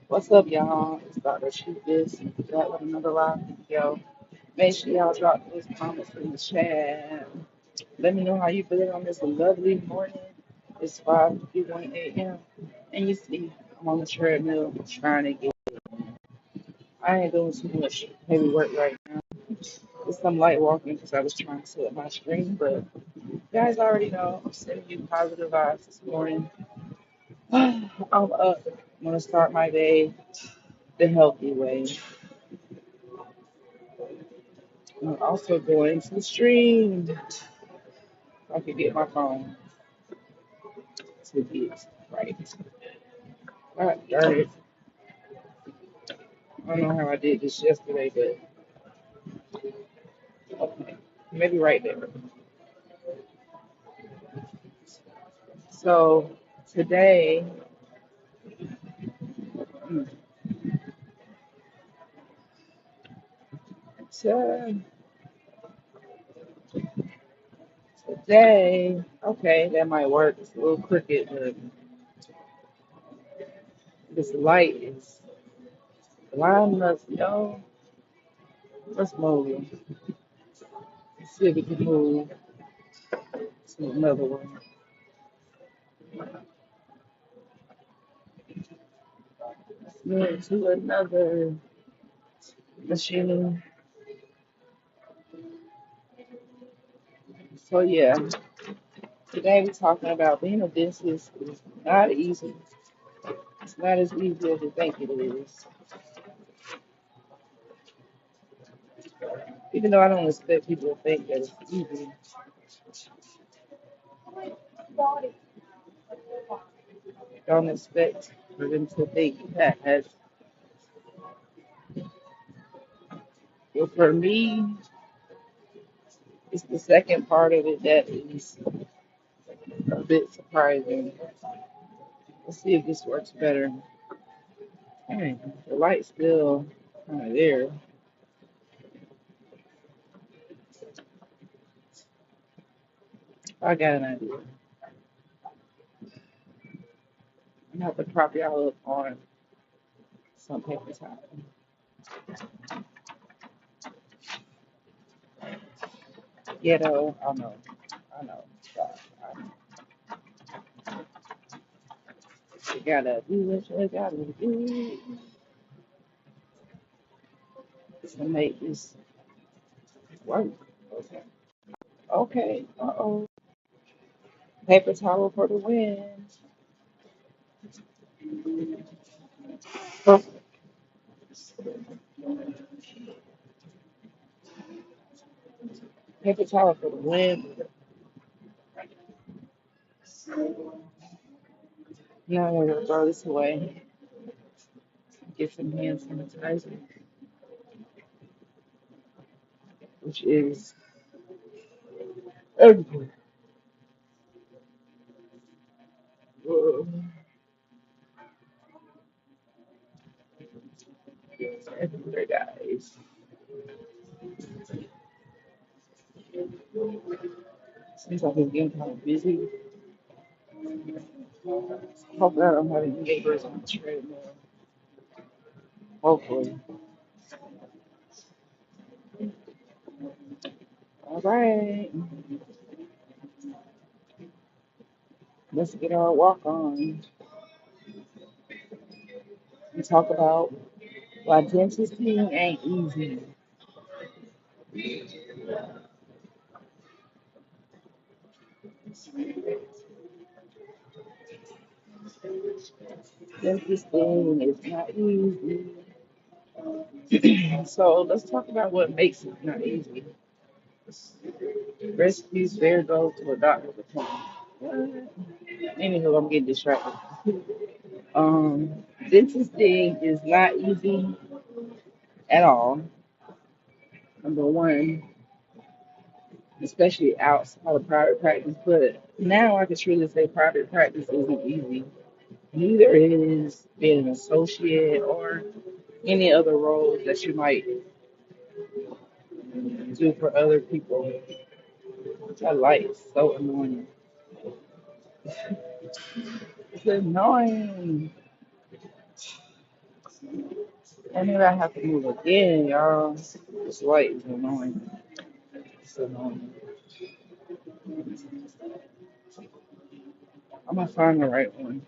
What's up, y'all? It's Dr. Shoot This back with another live video. Make sure y'all drop those comments in the chat. Let me know how you feeling on this lovely morning. It's 5:51 a.m. And you see, I'm on the treadmill trying to get. I ain't doing too much heavy work right now. Just some light walking because I was trying to set up my screen. But you guys already know I'm sending you positive vibes this morning. I'm up. I'm gonna start my day the healthy way. I'm also going to stream. I could get my phone to get right. God darn it. I don't know how I did this yesterday, but okay. Maybe right there. So today, hmm, to- today, okay, that might work. It's a little crooked, but this light is blinding us, yo. Let's move. Let's see if we can move to another one. Let's move to another machine. So yeah, today we're talking about being a dentist is not easy. It's not as easy as you think it is. Even though I don't expect people to think that it's easy, I don't expect for them to think that. Well, for me, it's the second part of it that is a bit surprising. Let's see if this works better. Dang, the light's still kind of there. I got an idea. I'm gonna have to prop y'all up on some paper towel. Ghetto, I know. God, I know. You gotta do what you gotta do to make this work. Okay. Okay. Uh-oh. Paper towel for the win. Paper towel for the win. Now I'm gonna throw this away. Get some hand sanitizer, which is everywhere. Whoa. It's everywhere, guys. Seems like it's getting kind of busy. Hopefully, I don't have any neighbors on the treadmill. Hopefully. All right. Let's get our walk on and talk about why dentistry ain't easy. Dentistry is not easy. So let's talk about what makes it not easy. Recipes fair go to a doctor's appointment. What? Anywho, I'm getting distracted. Dentistry is not easy at all. Number one, especially outside of private practice. But now I can truly say private practice isn't easy. Neither is being an associate or any other roles that you might do for other people. That light is so annoying. It's annoying. And then I have to move again, y'all. This light is annoying. It's annoying. I'm gonna find the right one.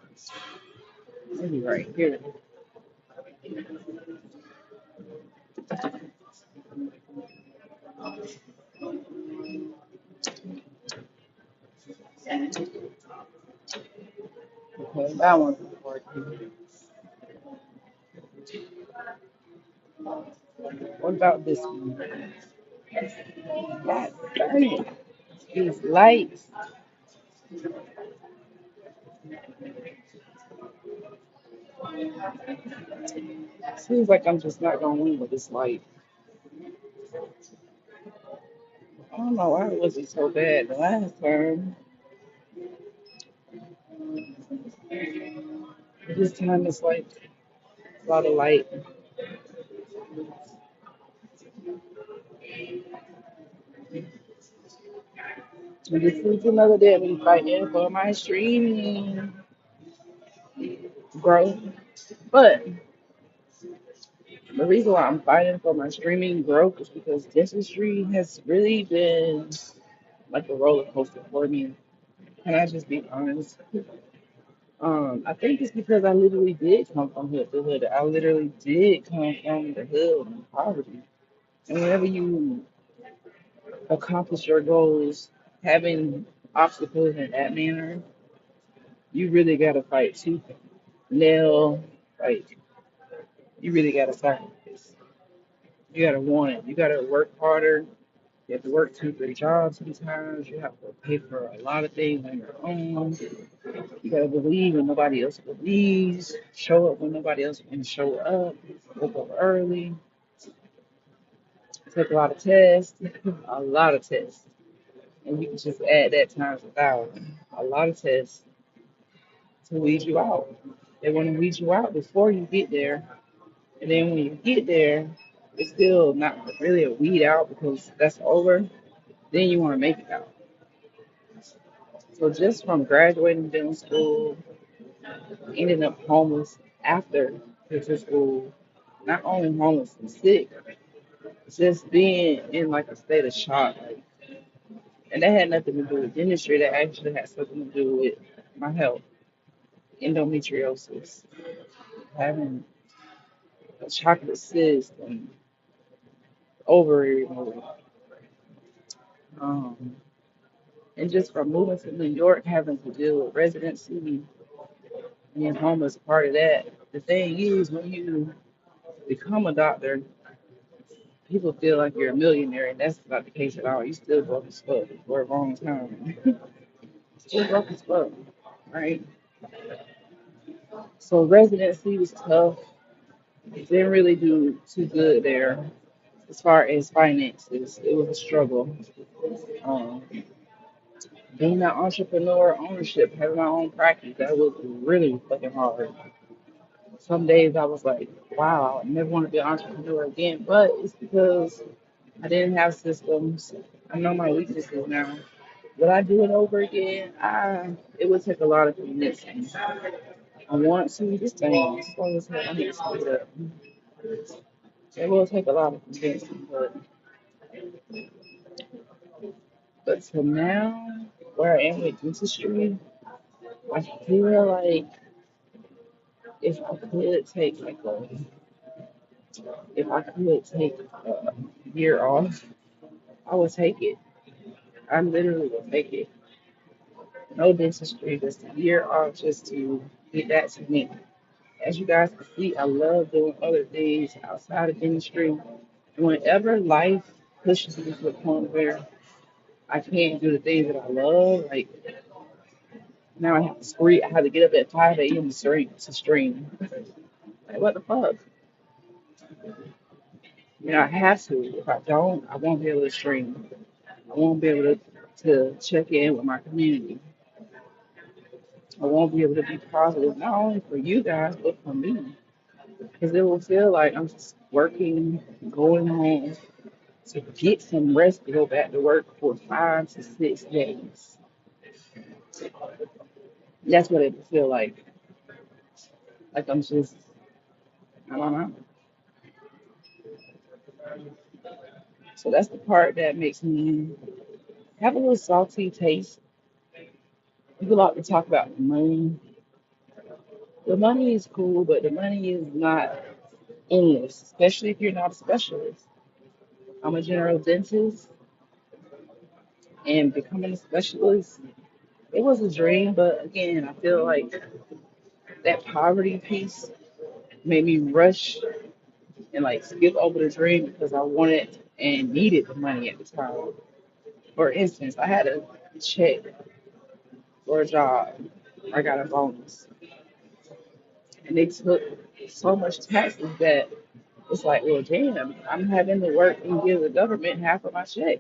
Maybe right here. Okay, that one's working. What about this one? God dang it. These lights. Seems like I'm just not gonna win with this light. I don't know why it wasn't so bad the last time. This time it's like a lot of light. And this is another day of me fighting for my streaming growth. But the reason why I'm fighting for my streaming growth is because dentistry has really been like a roller coaster for me. Can I just be honest? I think it's because I literally did come from hood to hood. I literally did come from the hood and poverty. And whenever you accomplish your goals, having obstacles in that manner, you really gotta fight tooth and nail. Like you really gotta sacrifice. You gotta want it. You gotta work harder. You have to work 2, 3 jobs sometimes. You have to pay for a lot of things on your own. You gotta believe when nobody else believes. Show up when nobody else can show up. Wake up early. Take a lot of tests. A lot of tests. And you can just add that times 1,000. A lot of tests to weed you out. They want to weed you out before you get there. And then when you get there, it's still not really a weed out because that's over. Then you want to make it out. So just from graduating dental school, ending up homeless after dental school, not only homeless and sick, just being in like a state of shock. Like, and that had nothing to do with dentistry. That actually had something to do with my health, endometriosis, having a chocolate cyst and ovary removal. Um, and just from moving to New York, having to deal with residency, being homeless, part of that. The thing is, when you become a doctor, people feel like you're a millionaire, and that's not the case at all. You still broke as fuck for a long time. Still broke as fuck, right? So residency was tough. Didn't really do too good there as far as finances. It was a struggle. Um, being an entrepreneur, ownership, having my own practice, that was really fucking hard. Some days I was like, wow, I never want to be an entrepreneur again. But it's because I didn't have systems. I know my weaknesses now. Would I do it over again? It would take a lot of convincing. I want to. This thing is slow as hell. I need to speed up. It will take a lot of convincing, but for now, where I am with dentistry, I feel like if I could take like a, if I could take a year off, I would take it. I literally would take it. No dentistry, just a year off just to get that to me. As you guys can see, I love doing other things outside of dentistry. And whenever life pushes me to the point where I can't do the things that I love, like now I have to scream, I have to get up at 5 a.m. to stream. Like, what the fuck? I have to. If I don't, I won't be able to stream. I won't be able to check in with my community. I won't be able to be positive, not only for you guys, but for me. Because it will feel like I'm just working, going home to get some rest to go back to work for 5 to 6 days. That's what it would feel like. Like I'm just, I don't know. So that's the part that makes me have a little salty taste. People like to talk about the money. The money is cool, but the money is not endless, especially if you're not a specialist. I'm a general dentist, and becoming a specialist, it was a dream, but again, I feel like that poverty piece made me rush and like skip over the dream because I wanted and needed the money at the time. For instance, I had a check for a job. I got a bonus, and they took so much taxes that it's like, well, damn, I'm having to work and give the government half of my check,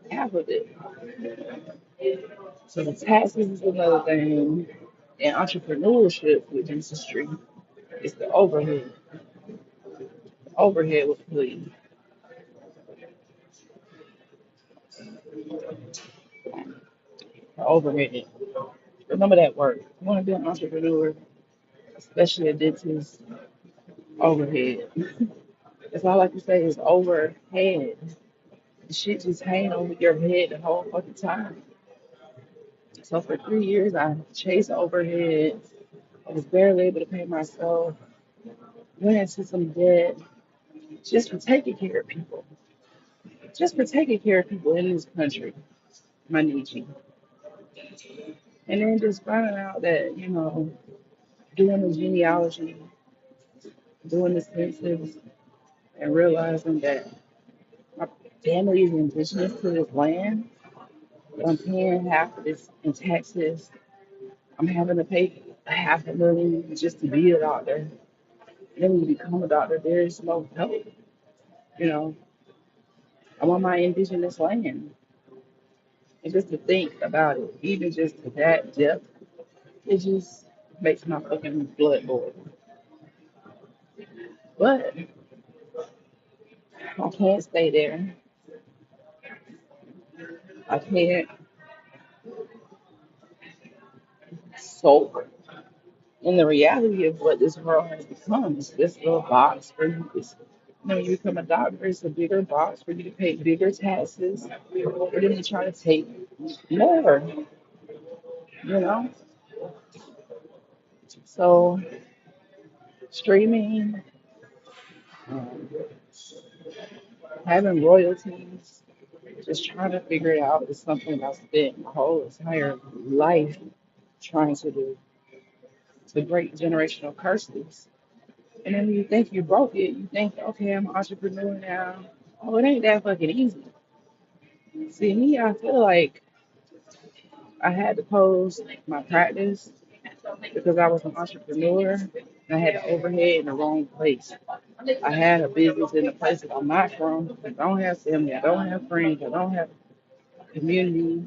half of it. So the taxes is another thing, and entrepreneurship with dentistry is the overhead. The overhead was please. The overhead. Remember that word. You want to be an entrepreneur, especially a dentist, overhead. That's all I can say is overhead. The shit just hanging over your head the whole fucking time. So for 3 years, I chased overhead. I was barely able to pay myself. Went into some debt just for taking care of people. Just for taking care of people in this country, Manichi. And then just finding out that, doing the genealogy, doing the census, and realizing that my family is indigenous to this land. But I'm paying half of this in taxes. I'm having to pay a half a million just to be a doctor. Then when you become a doctor, there is no help. You know, I'm on my indigenous land. And just to think about it, even just to that depth, it just makes my fucking blood boil. But I can't stay there. I can't sulk in the reality of what this world has become. It's this little box for you. You become a doctor, it's a bigger box for you to pay bigger taxes. For them to try to take more, you know? So streaming, um, having royalties, just trying to figure it out is something I spent my whole entire life trying to do to break generational curses. And then you think you broke it, you think, okay, I'm an entrepreneur now. Oh, it ain't that fucking easy. See, me, I feel like I had to close my practice because I was an entrepreneur and I had the overhead in the wrong place. I had a business in a place that I'm not from. I don't have family. I don't have friends. I don't have community.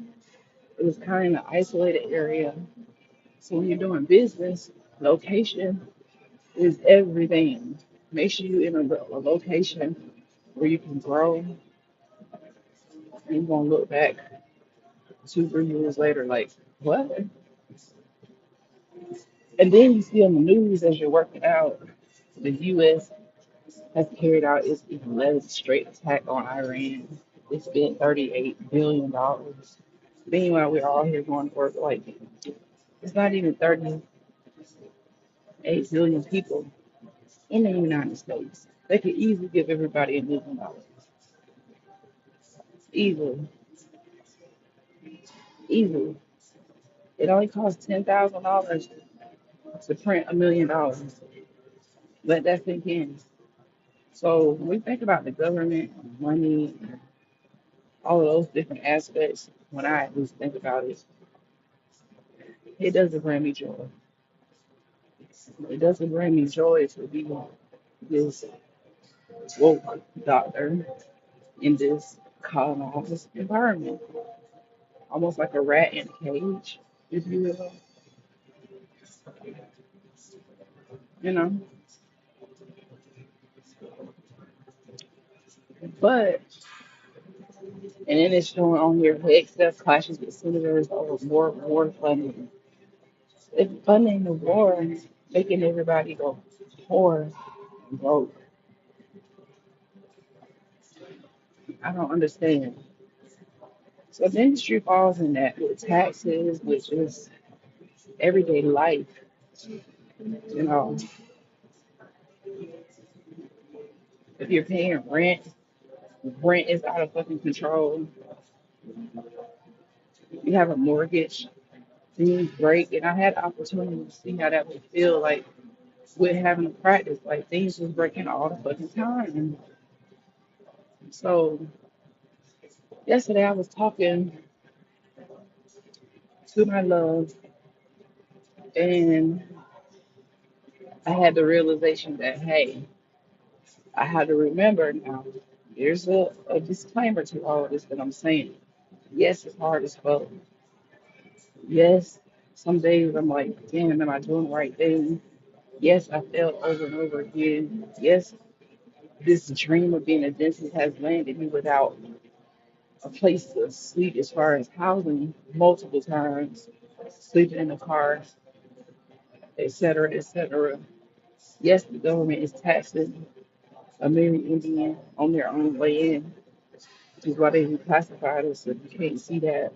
It was kind of an isolated area. So when you're doing business, location is everything. Make sure you're in a location where you can grow. You're going to look back 2, 3 years later like, what? And then you see on the news as you're working out, the U.S. has carried out its 11th straight attack on Iran. They spent $38 billion. Meanwhile, we're all here going to work like it's not even 38 billion people in the United States. They could easily give everybody $1 million. Easily, easily. It only costs $10,000 to print $1 million. Let that sink in. So when we think about the government, money, all of those different aspects, when I at least think about it, it doesn't bring me joy. It doesn't bring me joy to be this woke doctor in this colonized environment, almost like a rat in a cage, if you will. You know. But and then it's showing on here excess clashes with senators over more war funding. If funding the war, making everybody go poor and broke. I don't understand. So dentistry falls in that with taxes, which is everyday life. You know, if you're paying rent, rent is out of fucking control. You have a mortgage, things break, and I had the opportunity to see how that would feel like with having a practice. Like things was breaking all the fucking time. So yesterday I was talking to my love, and I had the realization that hey, I had to remember now. There's a disclaimer to all of this that I'm saying. Yes, it's hard as fuck. Yes, some days I'm like, damn, am I doing the right thing? Yes, I failed over and over again. Yes, this dream of being a dentist has landed me without a place to sleep as far as housing multiple times, sleeping in the car, et cetera, et cetera. Yes, the government is taxing a million Indian on their own way in, which is why they reclassified us. So you can't see that.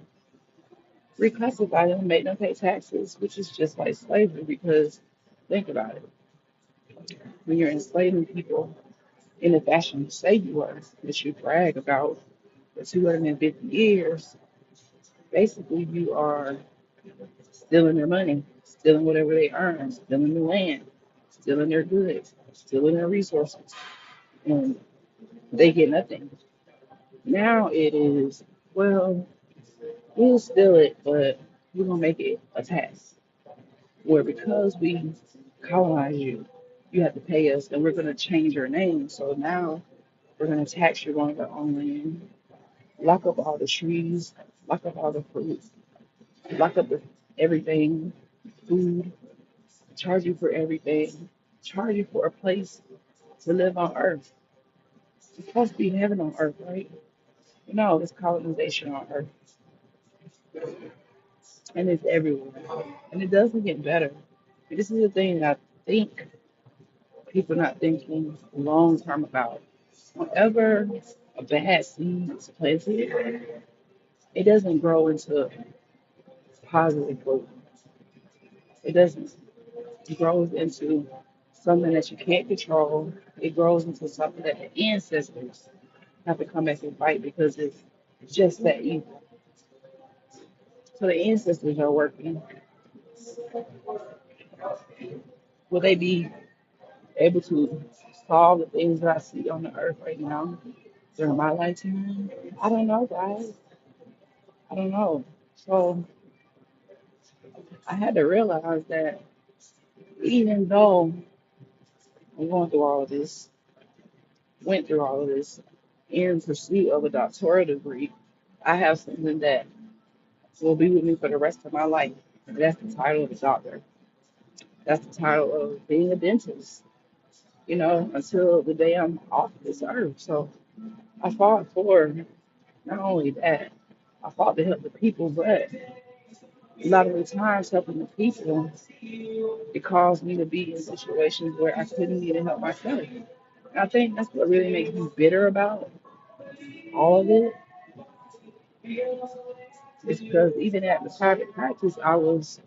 Reclassify them, make them pay taxes, which is just like slavery because think about it. When you're enslaving people in the fashion you say you were, that you brag about for 250 years, basically you are stealing their money, stealing whatever they earn, stealing the land, stealing their goods, stealing their resources, and they get nothing. Now it is, well, we'll steal it, but we're gonna make it a tax. Where because we colonize you, you have to pay us, and we're gonna change your name. So now we're gonna tax you on your own land, lock up all the trees, lock up all the fruits, lock up everything, food, charge you for everything, charge you for a place to live on Earth. It's supposed to be heaven on Earth, right? No, it's colonization on Earth, and it's everywhere, and it doesn't get better. This is the thing that I think people not thinking long term about. Whenever a bad seed is planted, it doesn't grow into positive growth. It doesn't. It grows into something that you can't control. It grows into something that the ancestors have to come back and fight because it's just that evil. So the ancestors are working. Will they be able to solve the things that I see on the earth right now during my lifetime? I don't know, guys. I don't know. So I had to realize that even though I'm going through all of this, went through all of this in pursuit of a doctoral degree, I have something that will be with me for the rest of my life. And that's the title of a doctor. That's the title of being a dentist, you know, until the day I'm off this earth. So I fought for not only that, I fought to help the people, but a lot of the times helping the people, it caused me to be in situations where I couldn't even help myself. And I think that's what really makes me bitter about all of it. Is because even at the private practice, I was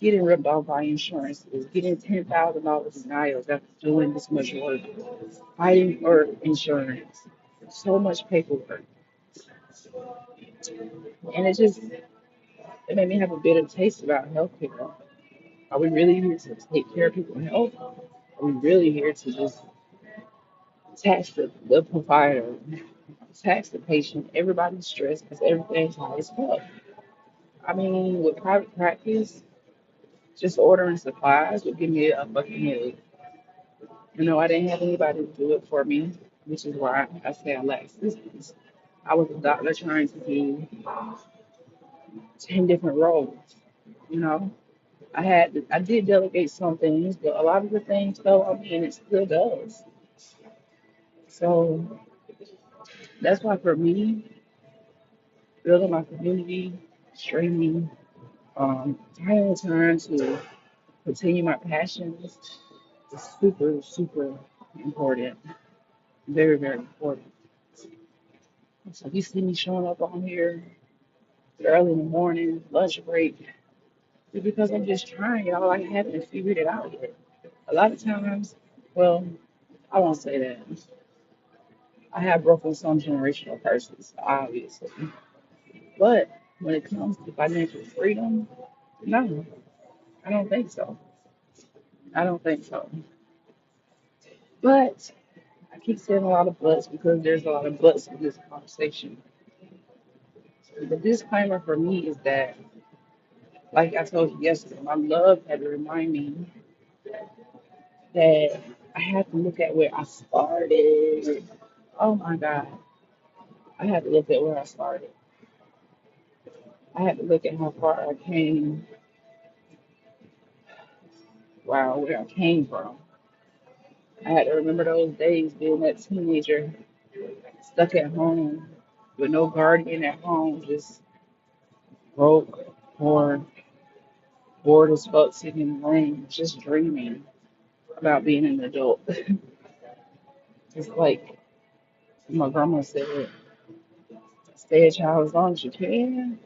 getting ripped off by insurances, getting $10,000 denials after doing this much work, fighting for insurance, so much paperwork, and it made me have a bitter taste about healthcare. Are we really here to take care of people's health? Are we really here to just tax the provider, tax the patient? Everybody's stressed because everything's high as fuck. I mean, with private practice, just ordering supplies would give me a fucking headache. You know, I didn't have anybody to do it for me, which is why I say I lack systems. I was a doctor trying to do 10 different roles, you know. I did delegate some things, but a lot of the things fell on me and it still does. So that's why for me, building my community, streaming, finding time to continue my passions is super, super important. Very, very important. So you see me showing up on here early in the morning, lunch break, it's because I'm just trying, y'all. I haven't figured it out yet. A lot of times, well, I won't say that. I have broken some generational curses, obviously. But when it comes to financial freedom, no, I don't think so. I don't think so. But I keep saying a lot of buts because there's a lot of buts in this conversation. The disclaimer for me is that, like I told you yesterday, my love had to remind me that I had to look at where I started. Oh my God. I had to look at where I started. I had to look at how far I came. Wow, where I came from. I had to remember those days being that teenager stuck at home with no guardian at home, just broke or bored as fuck sitting in the rain, just dreaming about being an adult. It's like my grandma said, stay a child as long as you can.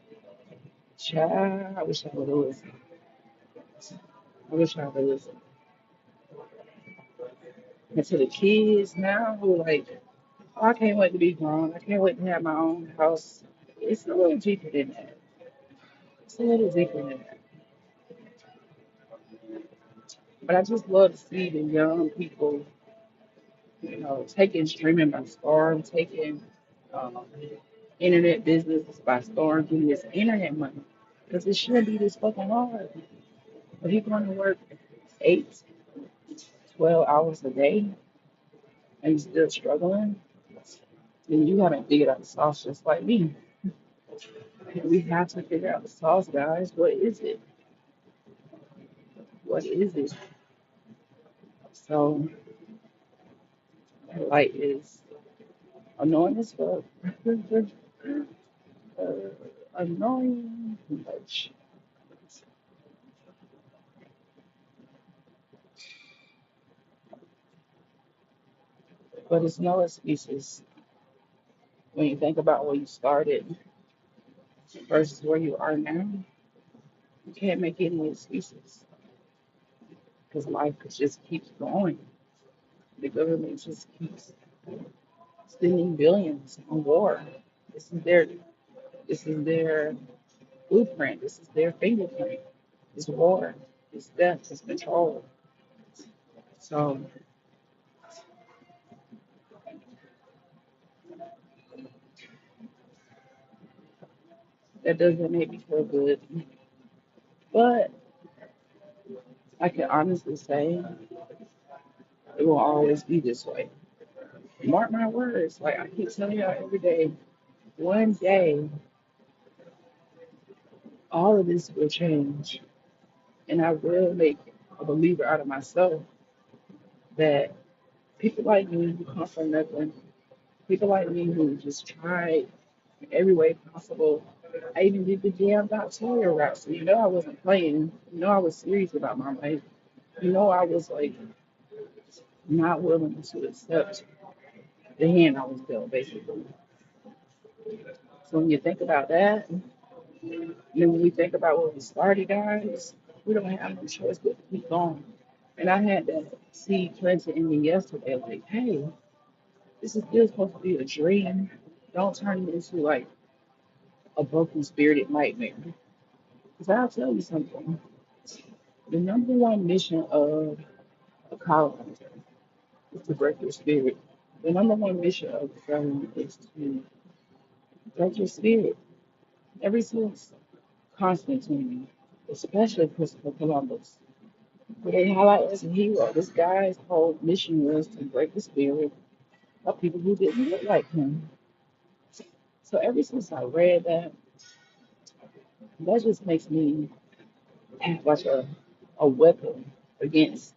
Child, I wish I would have listened. I wish I would have listened. And to the kids now who like, oh, I can't wait to be grown. I can't wait to have my own house. It's a little deeper than that. It's a little deeper than that. But I just love to see the young people, taking streaming by storm, taking um, internet business by storm, getting this internet money. Because it shouldn't be this fucking hard. If you're going to work 8, 12 hours a day and you're still struggling, then you haven't figured out the sauce just like me. We have to figure out the sauce, guys. What is it? What is it? So, that light is annoying as fuck. uh, annoying much. But it's no excuses when you think about where you started versus where you are now. You can't make any excuses because life just keeps going. The government just keeps spending billions on war. This is their this is their blueprint. This is their fingerprint. It's war. It's death. It's control. So that doesn't make me feel good. But I can honestly say it will always be this way. Mark my words. Like I keep telling y'all every day, one day all of this will change. And I will make a believer out of myself that people like me who come from nothing, people like me who just tried every way possible. I even did the damn doctoral route. So you know I wasn't playing. You know I was serious about my life. You know I was like not willing to accept the hand I was dealt, basically. So when you think about that, and then when we think about where we started, guys, we don't have no choice but to keep going. And I had that seed planted in me yesterday, like, hey, this is still supposed to be a dream. Don't turn it into like a broken spirited nightmare. Because I'll tell you something. The number one mission of a colonizer is to break your spirit. The number one mission of the government is to break your spirit. Ever since Constantine, especially Christopher Columbus, where they highlight as a hero, this guy's whole mission was to break the spirit of people who didn't look like him. So ever since I read that, that just makes me have like a weapon against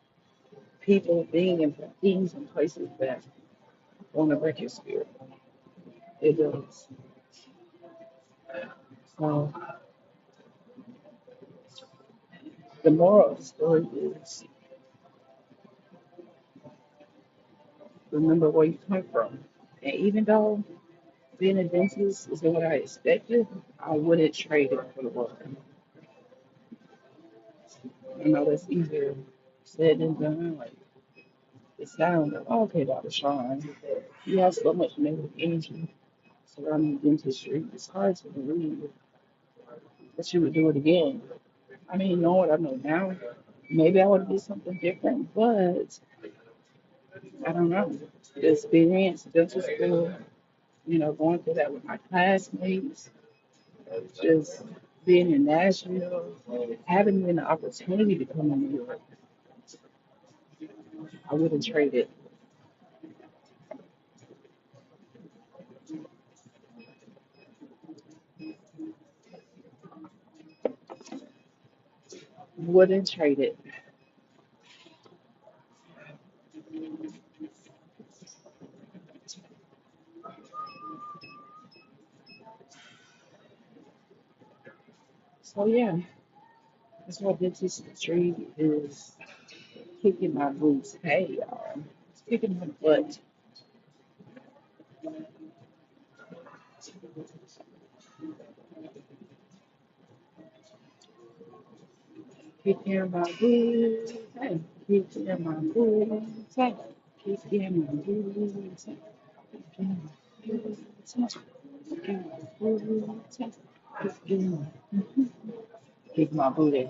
people being in things and places that want to break your spirit. It does. So the moral of the story is remember where you come from. And even though Being a dentist is what I expected. I wouldn't trade it for the world. I know that's easier said than done. Like it sounds like, oh, okay, Dr. Sean, you have so much negative energy surrounding dentistry. It's hard to believe that you would do it again. I mean, knowing what I know now, maybe I would do something different, but I don't know. The experience, dental school, going through that with my classmates, just being in Nashville, having an opportunity to come to New York, I wouldn't trade it. Wouldn't trade it. So yeah, that's what dentistry is kicking my boots. Hey y'all, it's kicking my butt. Kicking my boots. Hey, kicking my boots. Hey, kicking my boots. Hey, kicking my boots. Hey, kicking my boots. Hey, kick my booty.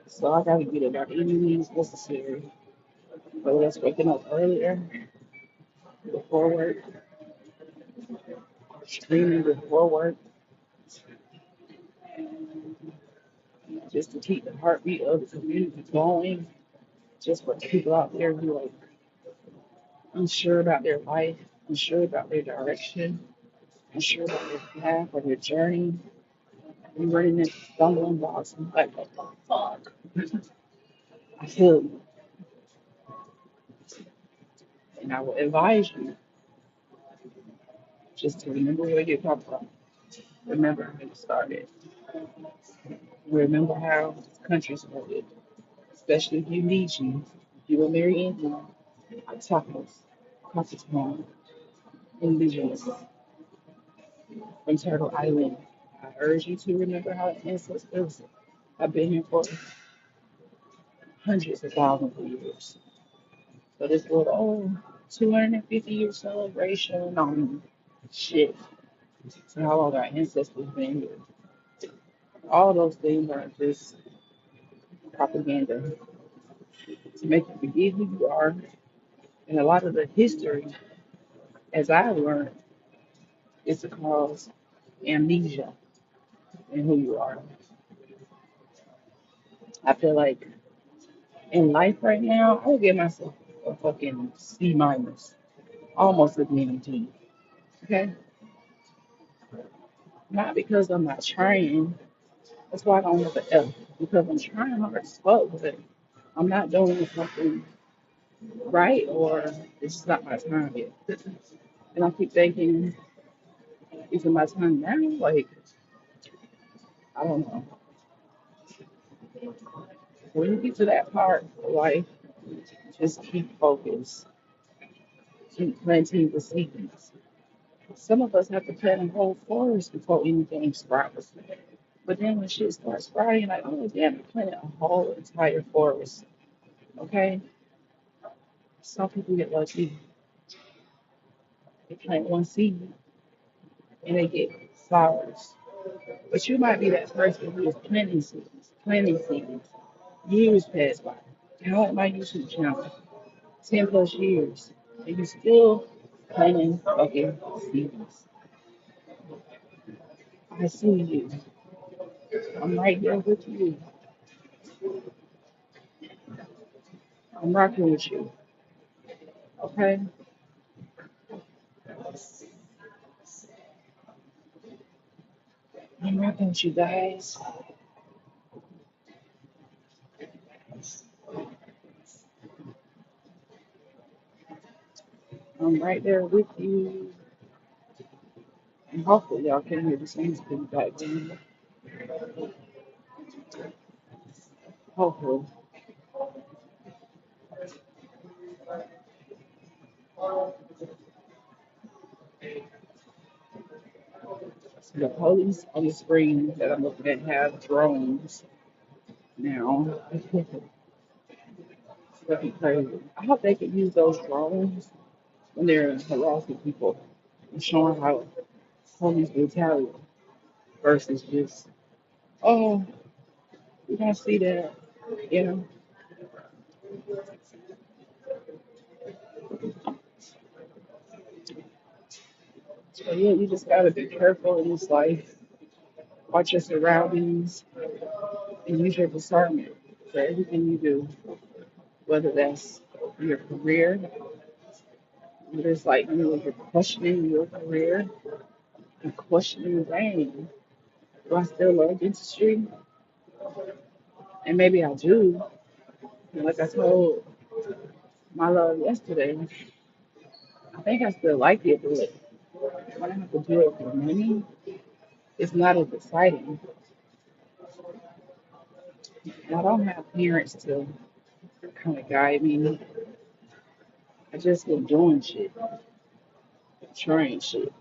So I gotta get it by any means necessary. Whether that's waking up earlier before work, streaming before work, just to keep the heartbeat of the community going, just for people out there who are unsure about their life, unsure about their direction, unsure about their path or their journey, and running into stumbling blocks and like, what the fuck? I feel you. And I will advise you just to remember where you come from. Remember how you started. Remember how this country started. Especially if you need you. If you were Mary England, Tacos, Coppertone, Indigenous from Turtle Island. I urge you to remember how ancestors have been here for hundreds of thousands of years. So this little 250-year celebration on shit. So how long our ancestors been here? All those things are just propaganda to make you forget who you are. And a lot of the history, as I've learned, is to cause amnesia in who you are. I feel like in life right now, I would give myself a fucking C minus, almost a damn D. Okay? Not because I'm not trying. That's why I don't have an F. Because I'm trying hard as fuck, but I'm not doing something right or it's just not my time yet. And I keep thinking, is it my time now? Like, I don't know. When you get to that part of life, just keep focused. Keep planting the seeds. Some of us have to plant a whole forest before anything sprouts. But then when shit starts sprouting, like, oh damn, I planted a whole entire forest. Okay? Some people get lucky. They plant one seed and they get flowers. But you might be that person who is planting seeds. Years pass by. How at my YouTube channel, 10 plus years, and you still planting fucking seeds. I see you. I'm right there with you. I'm rocking with you. Okay? I'm rocking with you guys. I'm right there with you. And hopefully y'all can hear the scenes in the background. Hopefully. So the police on the screen that I'm looking at have drones now. It's looking crazy. I hope they could use those drones when they're harassing people and showing how police brutality versus just, oh, we don't see that, you know. So yeah, you just gotta be careful in this life. Watch your surroundings and use your discernment for everything you do, whether that's your career, whether it's like you're questioning your career and questioning, dang, do I still love dentistry? And maybe I do. And like I told my love yesterday, I think I still like it, but when I have to do it for money, it's not as exciting. And I don't have parents to kind of guide me. I just been doing shit, trying shit.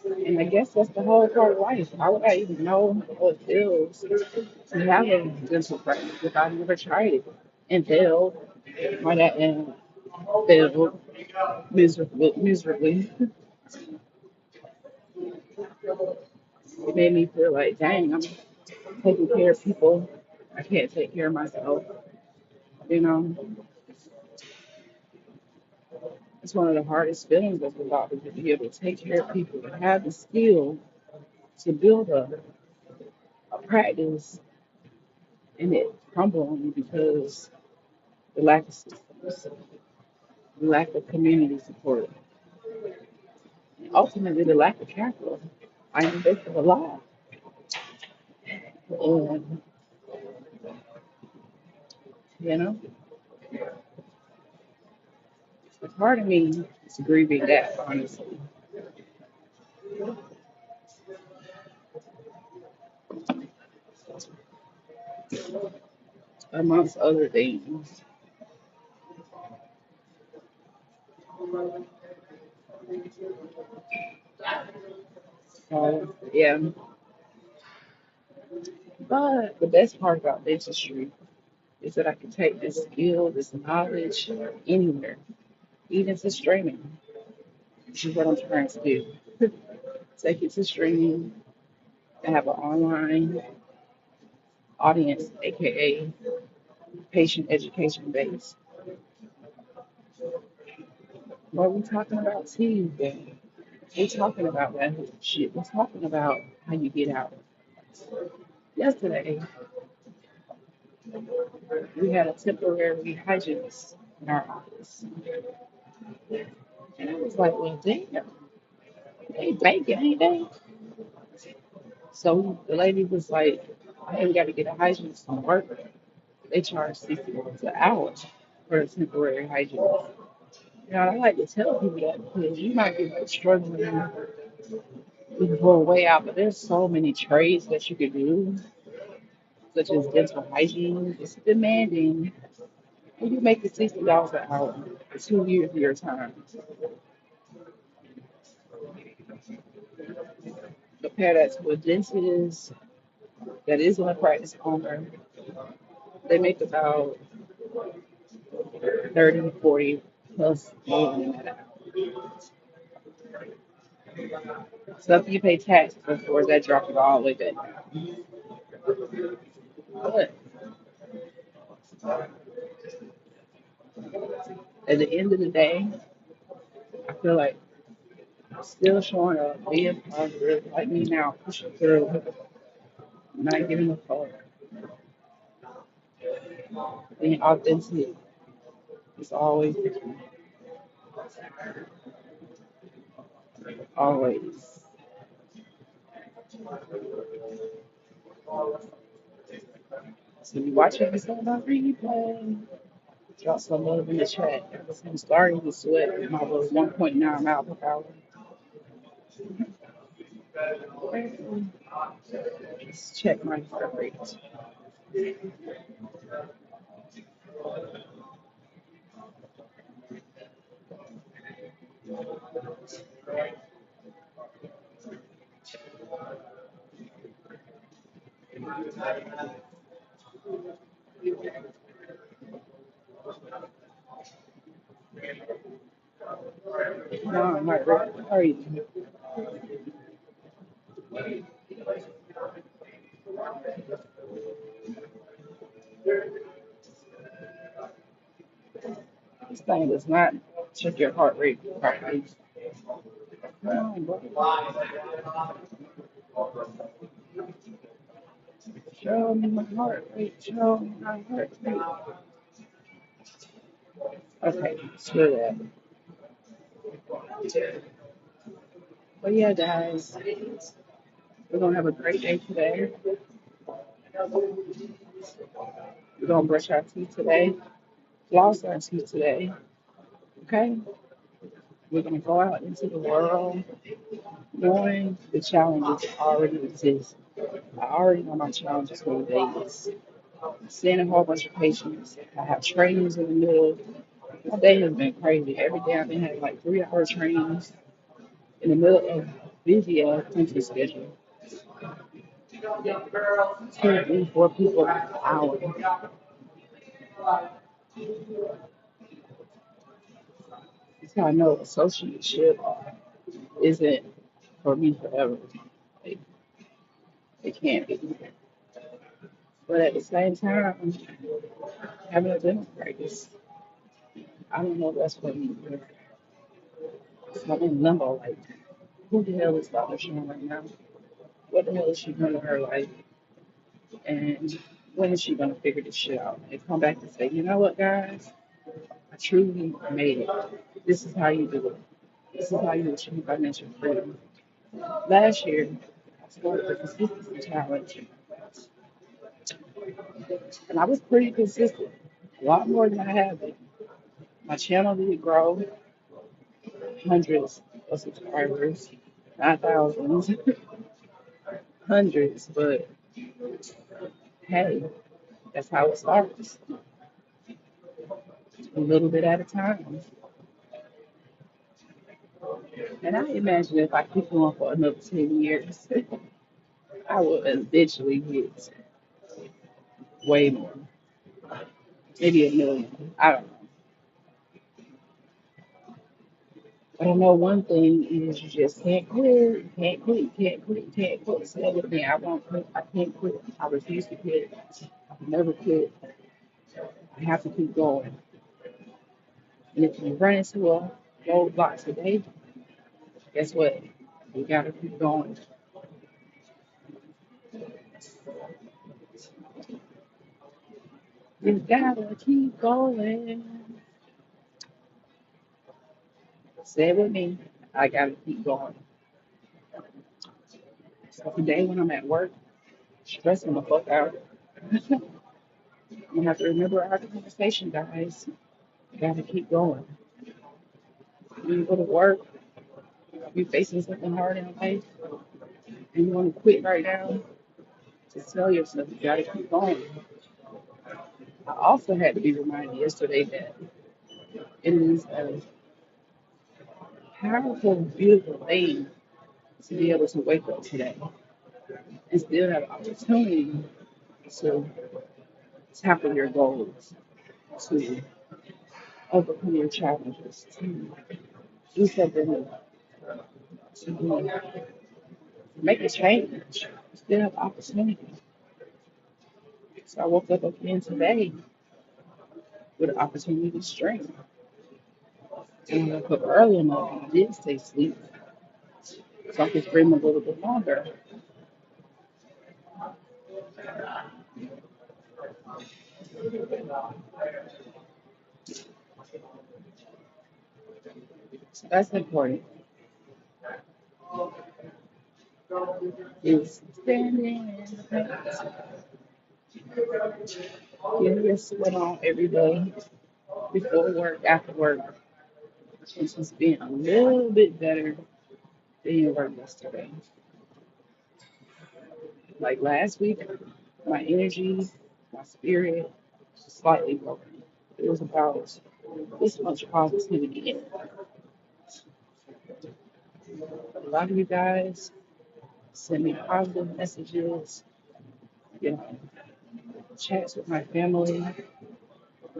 And I guess that's the whole part of life. How would I even know what it feels to have a dental practice if I never tried it and failed? My dad and failed miserably. It made me feel like, dang, I'm taking care of people. I can't take care of myself. You know, it's one of the hardest feelings as a doctor to be able to take care of people and have the skill to build a practice and it crumble on you because the lack of systems, the lack of community support, and ultimately the lack of capital. I invested a lot. And, you know, a part of me is grieving that, honestly, amongst other things. So, yeah. But the best part about dentistry is that I can take this skill, this knowledge anywhere, even to streaming, which is what I'm trying to do. Take it to streaming and have an online audience, aka patient education base. What we talking about Tuesday? We're talking about that shit. We're talking about how you get out. Yesterday, we had a temporary hygienist in our office. And I was like, well, damn, they bacon, ain't they? So the lady was like, I ain't got to get a hygienist from work. They charge $60 an hour for a temporary hygienist. You know, I like to tell people that because you might be like struggling with your way out, but there's so many trades that you could do, such as dental hygiene. It's demanding. And you make it $60 an hour for 2 years of your time. Compare that to a dentist that is on a practice owner. They make about 30, 40 plus more than that. So if you pay taxes, of course, that drops it all the way back down. But at the end of the day, I feel like still showing up, being positive, like me now, pushing through, not giving a fuck, being authentic is always the key. Always. So you watching this on my replay. Drop some love in the chat. I'm starting to sweat with my little 1.9 mile per hour. Let's check my heart rate. No, I'm not ready. How are you? This thing does not check your heart rate properly. Come on, bro. Show me my heart rate. Show me my heart rate. Okay, screw that. But yeah, guys, we're gonna have a great day today. We're gonna brush our teeth today, floss our teeth today. Okay? We're gonna go out into the world knowing the challenges already exist. I already know my challenges for the days. Seeing a whole bunch of patients. I have trainings in the middle. My day has been crazy. Every day I've been having like 3 hour trainings in the middle of busy country schedule. 2, 3, 4 people an hour. That's how I know associateship isn't for me forever. It, it can't be. But at the same time, having a dental practice, I don't know if that's for me. So I'm in limbo. Like, who the hell is Dr. Sean right now? What the hell is she doing with her life? And when is she going to figure this shit out and come back and say, you know what, guys? I truly made it. This is how you do it. This is how you achieve financial freedom. Last year, I started the consistency challenge, and I was pretty consistent, a lot more than I have been. My channel did grow, hundreds of subscribers, not thousands, hundreds, but hey, that's how it starts, a little bit at a time. And I imagine if I keep going for another 10 years, I will eventually get way more, maybe a million. I don't know. But I know one thing is you just can't quit. You can't quit. You can't quit. You can't quit. Say it with me. I won't quit. I can't quit. I refuse to quit. I will never quit. I have to keep going. And if you run into a roadblock today, guess what? You gotta keep going. You gotta keep going. Say it with me. I gotta keep going. So today when I'm at work, stressing the fuck out, you have to remember our conversation, guys. You gotta keep going. When you go to work, you facing something hard in life, and you want to quit right now, just tell yourself you gotta keep going. I also had to be reminded yesterday that it is a powerful, beautiful thing to be able to wake up today and still have the opportunity to tackle your goals, to overcome your challenges, to do something new, to make a change. Still have the opportunity. So I woke up again today with an opportunity to strength. And I woke up early enough and I did stay asleep. So I could dream a little bit longer. So that's important. Is standing in the paint. Getting your sweat on every day, before work, after work, and just being a little bit better than you were yesterday. Like last week, my energy, my spirit was slightly broken. It was about this much positivity in it. A lot of you guys send me positive messages, you know, chats with my family,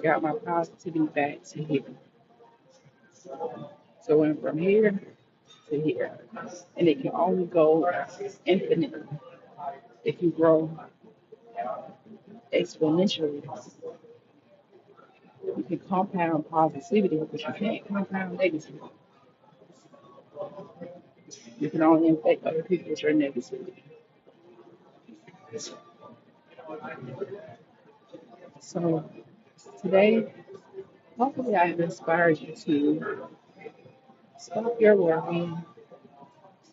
got my positivity back to here. So went from here to here. And it can only go infinitely if you grow exponentially. You can compound positivity, but you can't compound negativity. You can only infect other people with your negativity. So today, hopefully I have inspired you to stop your worry,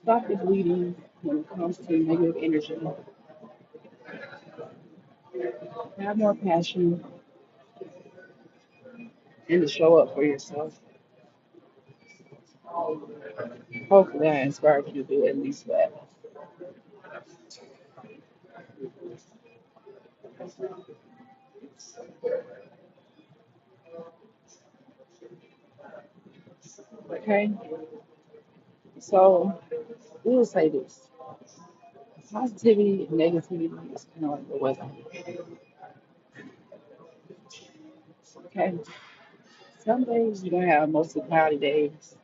stop your bleeding when it comes to negative energy, have more passion, and to show up for yourself. Hopefully I inspired you to do at least that. Okay? So we'll say this. Positivity and negativity is kind of like the weather. Okay? Some days you're gonna have mostly cloudy days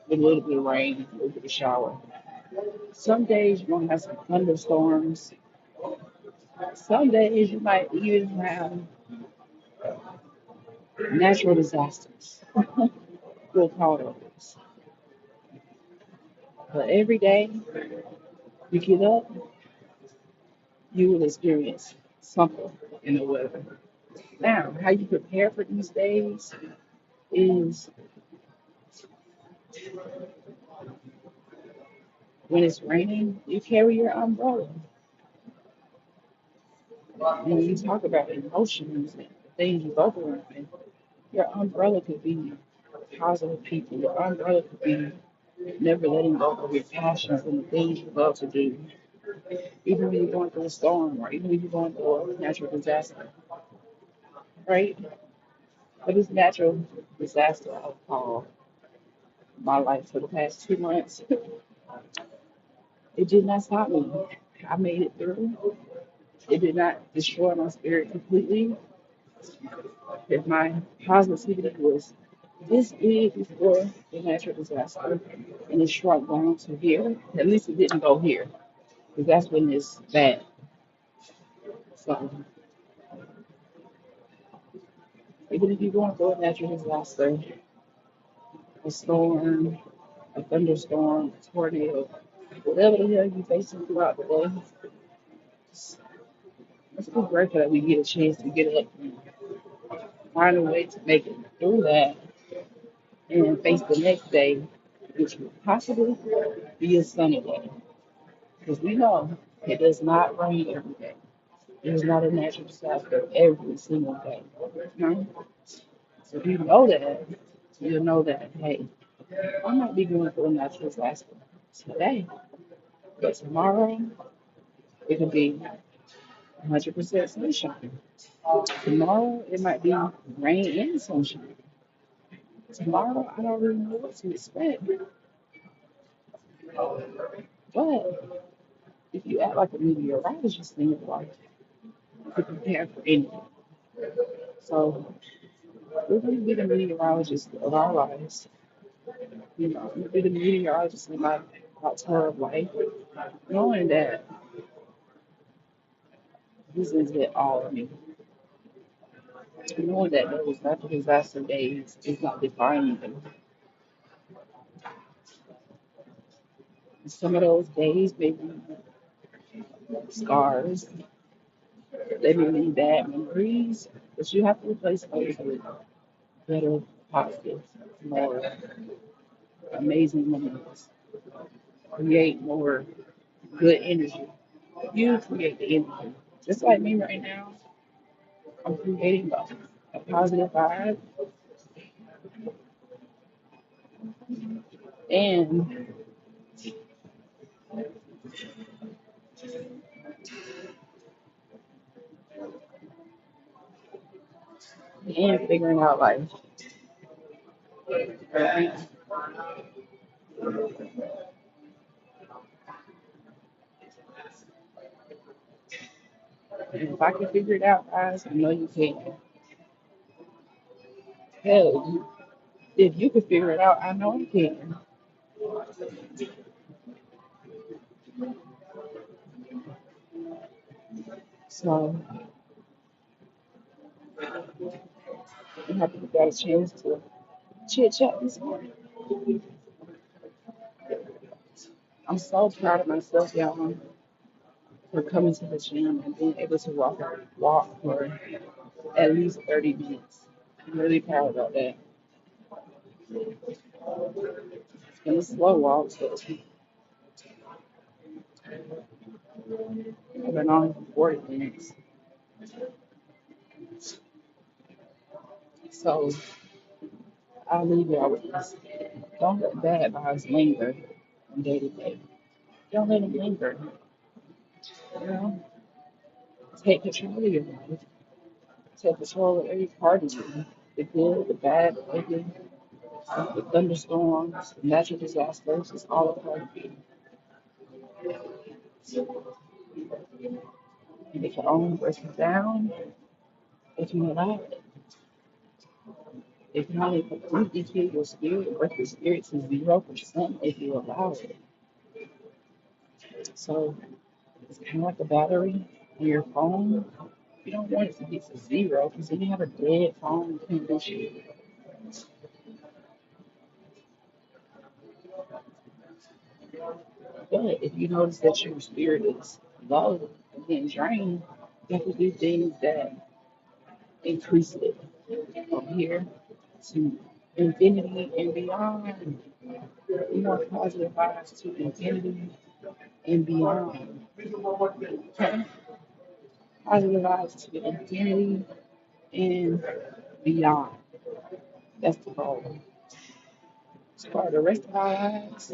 with a little bit of rain, a little bit of shower. Some days you're gonna have some thunderstorms. Some days you might even have natural disasters. We'll call those. But every day you get up, you will experience something in the weather. Now, how you prepare for these days is when it's raining, you carry your umbrella. And when you talk about emotions and the things you go through, and your umbrella could be positive people. Your umbrella could be never letting go of your passions and the things you love to do. Even when you're going through a storm or even when you're going through a natural disaster, right? But this natural disaster I've called my life for the past 2 months, it did not stop me. I made it through. It did not destroy my spirit completely. If my positivity was this big before the natural disaster and it shrunk down to here, at least it didn't go here because that's when it's bad. So even if you're going through a natural disaster, a storm, a thunderstorm, a tornado, whatever the hell you're facing throughout the day, just let's be grateful that we get a chance to get up and find a way to make it through that and face the next day, which would possibly be a sunny day. Because we know it does not rain every day. It is not a natural disaster every single day. No? So if you know that, you'll know that, hey, I might be going through a natural disaster today, but tomorrow it could be 100% sunshine. Tomorrow it might be rain and sunshine. Tomorrow I don't really know what to expect. But if you act like a meteorologist in your life, you can prepare for anything. So we're going to be the meteorologist of our lives. You know, I'm going to be the meteorologist in my tour of life, knowing that this is it all of me. Knowing that those natural disaster days is not defining them. Some of those days may be scars, they may be bad memories, but you have to replace those with better, positive, more amazing memories. Create more good energy. You create the energy. Just like me right now, I'm creating a positive vibe and figuring out life. Right? And if I can figure it out, guys, I know you can. Hell, if you can figure it out, I know I can. So I'm happy we got a chance to chit chat this morning. I'm so proud of myself, y'all, for coming to the gym and being able to walk for at least 30 minutes. I'm really proud about that. It's been a slow walk, so I've been on for 40 minutes. So I'll leave y'all with this. Don't let bad vibes linger from day to day. Don't let them linger. You know, take control of your life. Take control of every part of you. The good, the bad, the ugly, the thunderstorms, the natural disasters. It's all a part of you. And if your own breaks down, if you allow it, it can only completely kill your spirit, break your spirit to 0% if you allow it. So it's kind of like a battery on your phone. You don't want it to get to zero because then you have a dead phone, you can't do shit. But if you notice that your spirit is low and getting drained, you have to do things that increase it from here to infinity and beyond. More positive vibes to infinity and beyond. Okay? Positive vibes to infinity and beyond. That's the goal. So for the rest of our lives,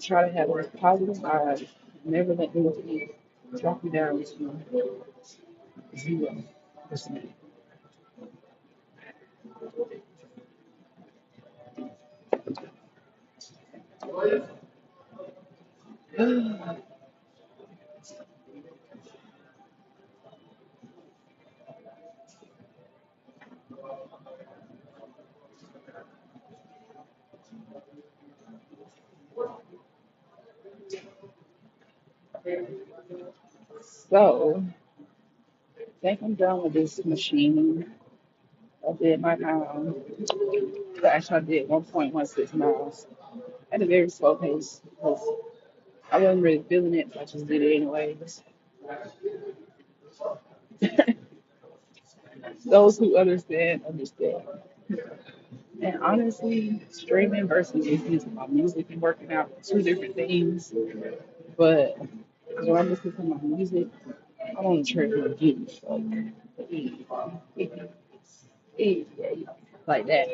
try to have those positive vibes. Never let anything drop you down to 0%. So, I think I'm done with this machine. I did my actually I did 1.16 miles at a very slow pace because I wasn't really feeling it, so I just did it anyways. Those who understand, understand. And honestly, streaming versus listening to my music and working out are two different things. But when I listen to my music, I'm on the treadmill getting like that.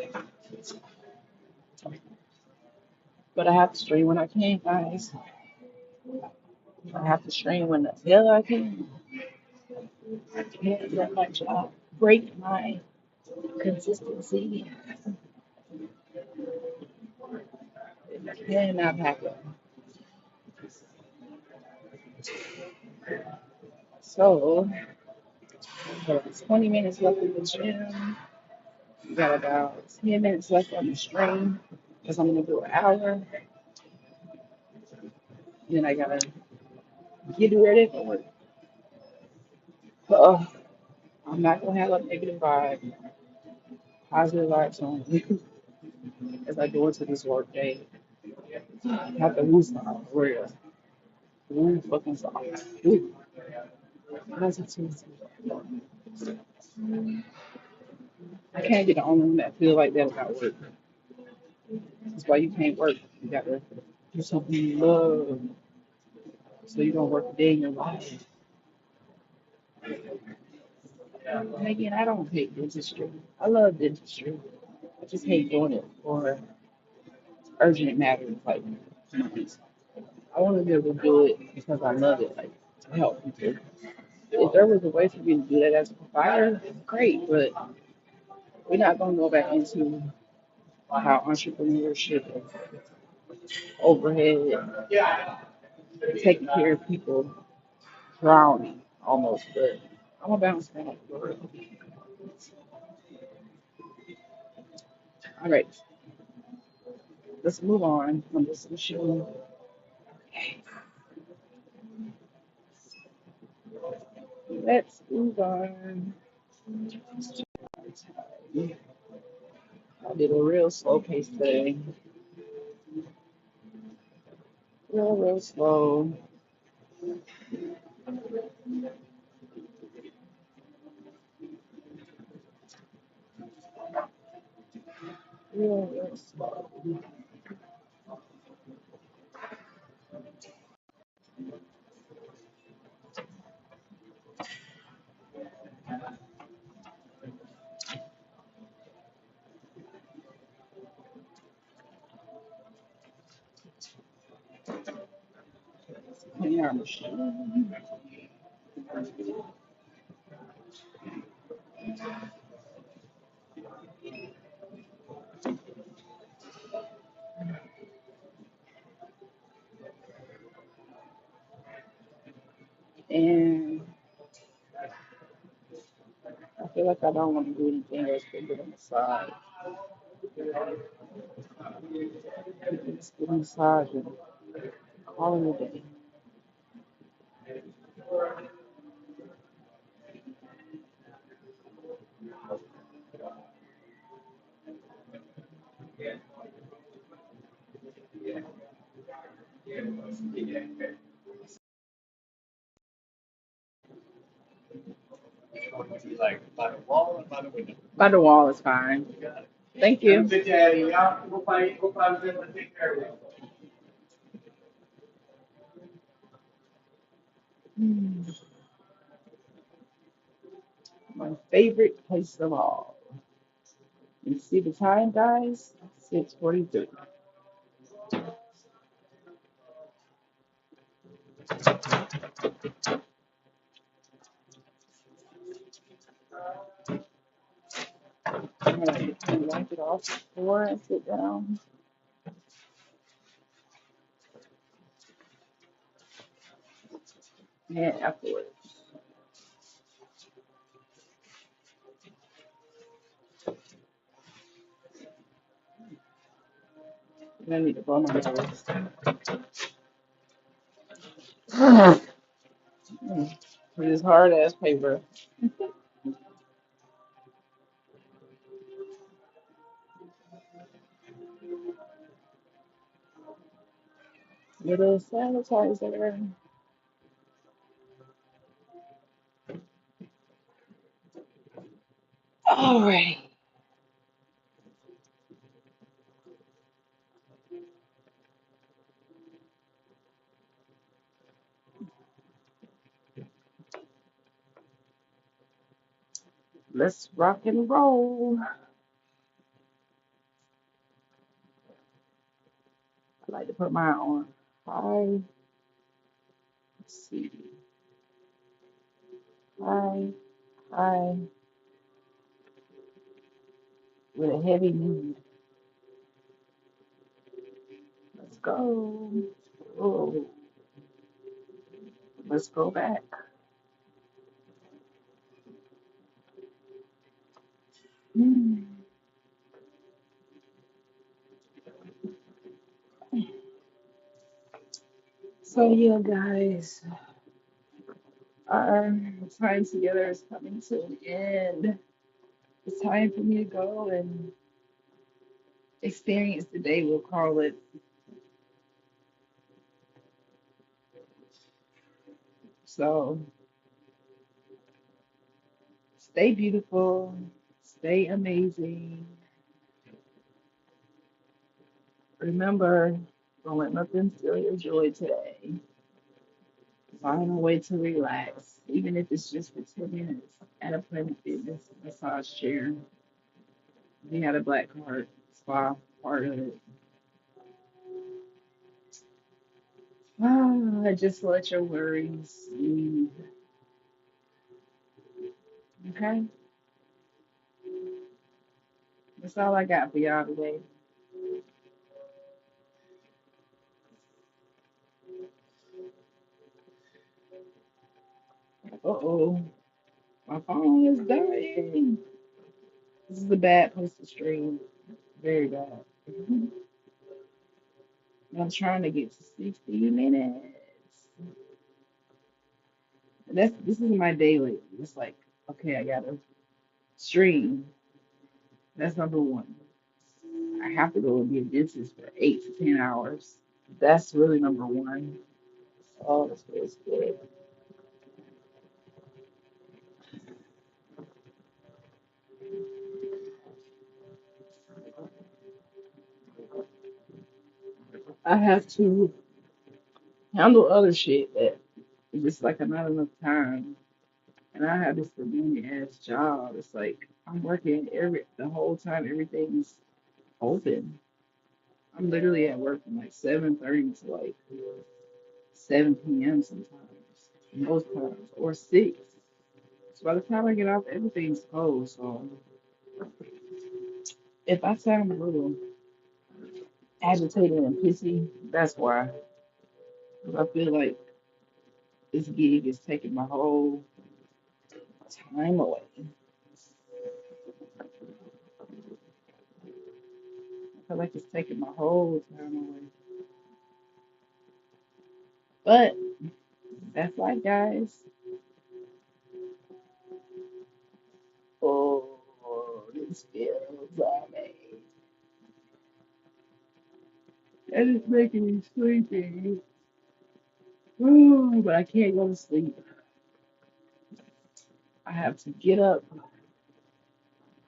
But I have to stream when I can, guys. I have to stream when the hell I can. I can't let my job break my consistency. It cannot happen. So, we got 20 minutes left in the gym. We got about 10 minutes left on the stream because I'm going to do an hour. Then I got to get ready for work. Uh, I'm not going to have a negative vibe, positive vibes on as I go into this work day. I have to lose some real. Ooh, fucking song. Ooh, positivity. I can't be the only one that feel like that about work. That's why you can't work. You gotta do something you love so you don't work a day in your life. And again, I don't hate dentistry. I love dentistry. I just hate doing it for urgent matters like money. I want to be able to do it because I love it, like to help people. If there was a way for me to do that as a provider, great. But we're not gonna go back into how entrepreneurship and overhead, taking care of people drowning almost. But I'm gonna bounce back. For real. All right, let's move on from this machine. Let's move on. I did a real slow pace today. Real slow. Real slow. Clean our machine. And I feel like I don't want to do anything else but get a massage. Just get a massage and call it a day. By the wall is fine. Thank you. My favorite place of all. You see the time, guys? 6:43. I'm gonna wipe it off before I sit down and afterwards. I need to blow my nose. With this hard ass paper. Little sanitizer. Alrighty. Let's rock and roll. I like to put mine on high. Let's see. High, high, with a heavy mood. Let's go. Oh, let's go back. Mm. So yeah, guys, our time together is coming to an end. It's time for me to go and experience the day, we'll call it. So stay beautiful, stay amazing. Remember, don't let nothing steal your joy today. Find a way to relax, even if it's just for 10 minutes at a Planet Fitness massage chair. We had a black card spa part of it. Just let your worries leave. Okay? That's all I got for y'all today. Uh oh. My phone is dying. This is a bad place to stream. Very bad. I'm trying to get to 60 minutes. This is my daily. It's like, okay, I gotta stream. That's number one. I have to go and be a dentist for 8 to 10 hours. That's really number one. Oh, this feels good. I have to handle other shit that is just like not enough time. And I have this demanding ass job. It's like I'm working the whole time everything's open. I'm literally at work from like 7:30 to like 7 p.m. sometimes, most times, or 6. So by the time I get off, everything's closed. So if I sound a little agitated and pissy, that's why. 'Cause I feel like this gig is taking my whole time away. I feel like it's taking my whole time away. But that's life, guys. Oh, this feels amazing. That is making me sleepy. Ooh, but I can't go to sleep. I have to get up,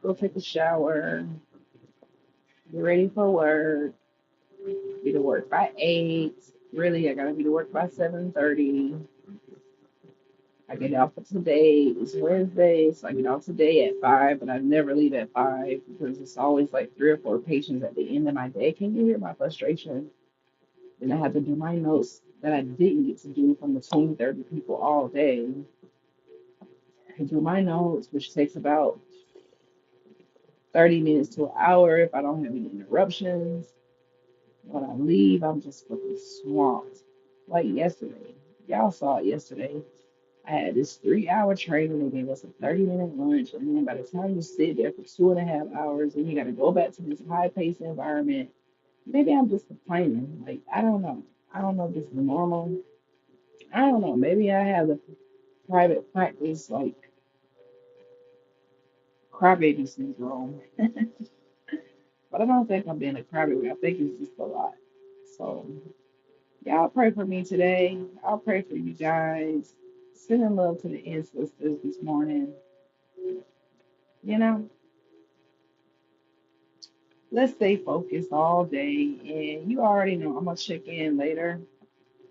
go take a shower, get ready for work, be to work by 8. Really, I gotta be to work by 7:30. I get off for today. It's Wednesday, so I get off today at 5, but I never leave at 5 because it's always like 3 or 4 patients at the end of my day. Can you hear my frustration? Then I have to do my notes that I didn't get to do from the 20, 30 people all day. I do my notes, which takes about 30 minutes to an hour if I don't have any interruptions. When I leave, I'm just fucking swamped. Like yesterday. Y'all saw it yesterday. I had this 3 hour training. They gave us a 30-minute lunch. And then by the time you sit there for 2.5 hours, and you got to go back to this high paced environment, maybe I'm just complaining. Like, I don't know. I don't know if this is normal. I don't know. Maybe I have the private practice, like, crybaby syndrome. But I don't think I'm being a crybaby. I think it's just a lot. So, y'all pray for me today. I'll pray for you guys. Sending love to the ancestors this morning. You know, let's stay focused all day. And you already know I'm gonna check in later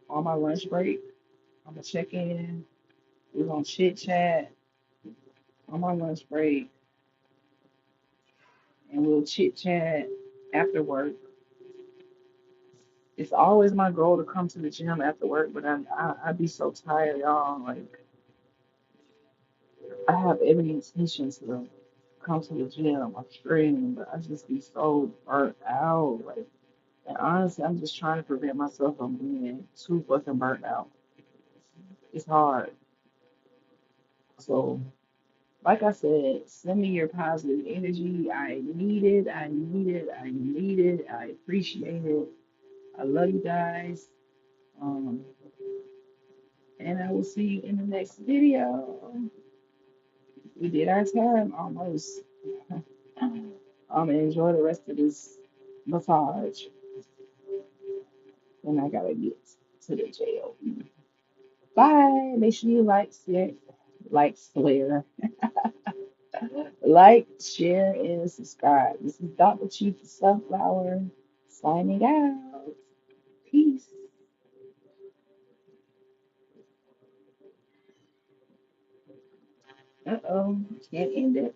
on my lunch break. I'm gonna check in. We're gonna chit chat on my lunch break, and we'll chit chat after work. It's always my goal to come to the gym after work, but I be so tired, y'all. Like I have every intention to come to the gym or stream, but I just be so burnt out. Like, and honestly, I'm just trying to prevent myself from being too fucking burnt out. It's hard. So, like I said, send me your positive energy. I need it. I need it. I need it. I appreciate it. I love you guys. Um, and I will see you in the next video. We did our time almost. Enjoy the rest of this massage. And I gotta get to the jail. Bye. Make sure you share, like, share, and subscribe. This is Dr. Chief Sunflower signing out. Peace. Uh-oh. Can't end it.